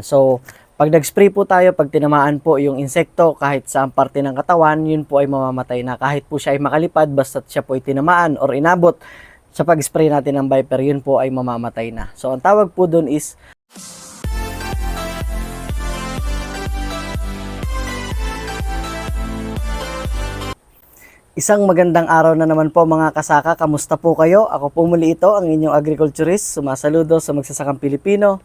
So, pag nag-spray po tayo, pag tinamaan po yung insekto kahit saang parte ng katawan, yun po ay mamamatay na. Kahit po siya ay makalipad, basta siya po ay tinamaan or inabot sa pag-spray natin ng Viper, yun po ay mamamatay na. So, ang tawag po dun is isang magandang araw na naman po mga kasaka. Kamusta po kayo? Ako po muli ito, ang inyong agriculturist. Sumasaludo sa magsasakang Pilipino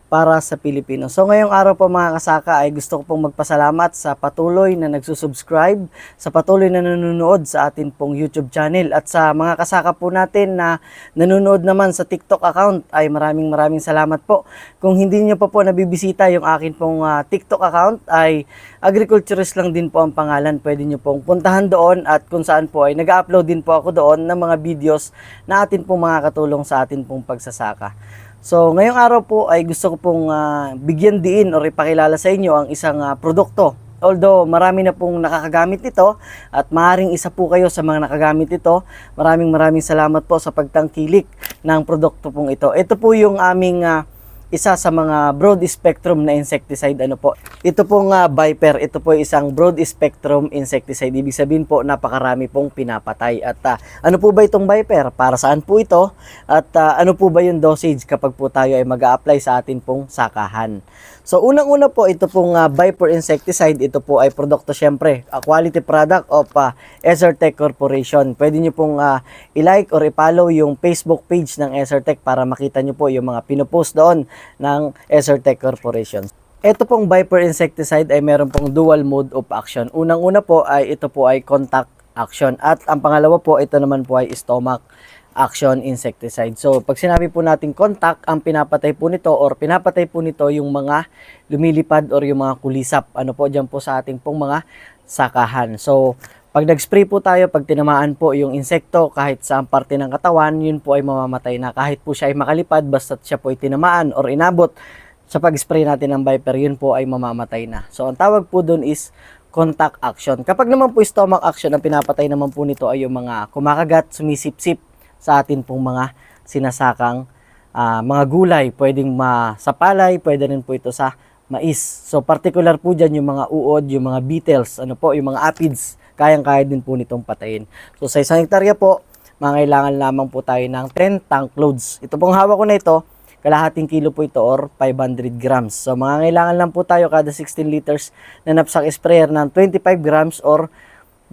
para sa Pilipino. So ngayong araw po mga kasaka ay gusto ko pong magpasalamat sa patuloy na nagsusubscribe, sa patuloy na nanonood sa atin pong YouTube channel at sa mga kasaka po natin na nanonood naman sa TikTok account ay maraming salamat po. Kung hindi nyo pa po nabibisita yung akin pong TikTok account ay agriculturist lang din po ang pangalan. Pwede nyo pong puntahan doon at kung saan po ay nag-upload din po ako doon ng mga videos na atin pong makakatulong sa atin pong pagsasaka. So, ngayong araw po ay gusto ko pong bigyan diin o ipakilala sa inyo ang isang produkto. Although marami na pong nakakagamit nito at maaaring isa po kayo sa mga nakagamit nito, maraming salamat po sa pagtangkilik ng produkto pong ito. Ito po yung aming isa sa mga broad spectrum na insecticide. Ito pong Viper, ito po isang broad spectrum insecticide. Ibig sabihin po napakarami pong pinapatay. At ano po ba itong Viper? Para saan po ito? At ano po ba yung dosage kapag po tayo ay mag-a-apply sa atin pong sakahan? So unang-una po ito pong Viper insecticide, ito po ay produkto syempre, a quality product of Ezertech Corporation. Pwede nyo pong i-like or i-follow yung Facebook page ng Ezertech para makita nyo po yung mga pinopost doon ng Ezertech Corporation. Ito pong Viper insecticide ay meron pong dual mode of action. Unang-una po ay ito po ay contact action at ang pangalawa po ito naman po ay stomach action insecticide. So, pag sinabi po natin contact, ang pinapatay po nito or pinapatay po nito yung mga lumilipad or yung mga kulisap. Ano po dyan po sa ating pong mga sakahan. So, pag nag-spray po tayo, pag tinamaan po yung insekto kahit saang parte ng katawan, yun po ay mamamatay na. Kahit po siya ay makalipad, basta siya po ay tinamaan or inabot sa pag-spray natin ng Viper, yun po ay mamamatay na. So, ang tawag po dun is contact action. Kapag naman po stomach action, ang pinapatay naman po nito ay yung mga kumakagat, sumisip-sip sa atin pong mga sinasakang mga gulay. Pwedeng sa palay, pwede rin po ito sa mais. So particular po dyan yung mga uod, yung mga beetles, yung mga aphids, kayang-kaya din po nitong patayin. So sa isang hektarya po, mangailangan lamang po tayo ng 10 tank loads. Ito pong hawak ko na ito, kalahating kilo po ito or 500 grams. So mangailangan lang po tayo kada 16 liters na knapsack sprayer ng 25 grams or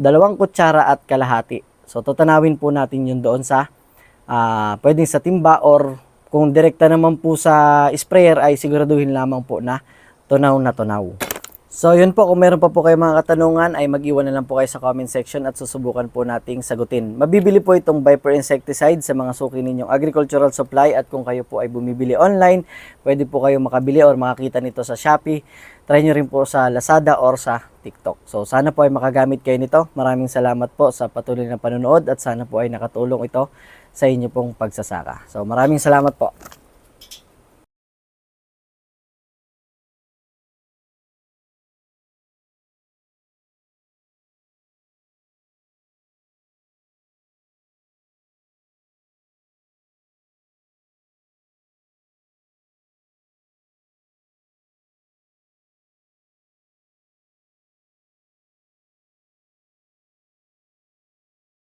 2 kutsara at kalahati. So tatanawin po natin yun doon sa pwedeng sa timba or kung direkta naman po sa sprayer ay siguraduhin lamang po na tunaw na tunaw. So yun po, kung meron pa po kayo mga katanungan ay mag-iwan na lang po kayo sa comment section at susubukan po nating sagutin. Mabibili po itong Viper insecticide sa mga suki ninyong agricultural supply at kung kayo po ay bumibili online, pwede po kayo makabili or makakita nito sa Shopee. Try nyo rin po sa Lazada or sa TikTok. So sana po ay makagamit kayo nito. Maraming salamat po sa patuloy na panonood at sana po ay nakatulong ito sa inyo pong pagsasaka. So maraming salamat po.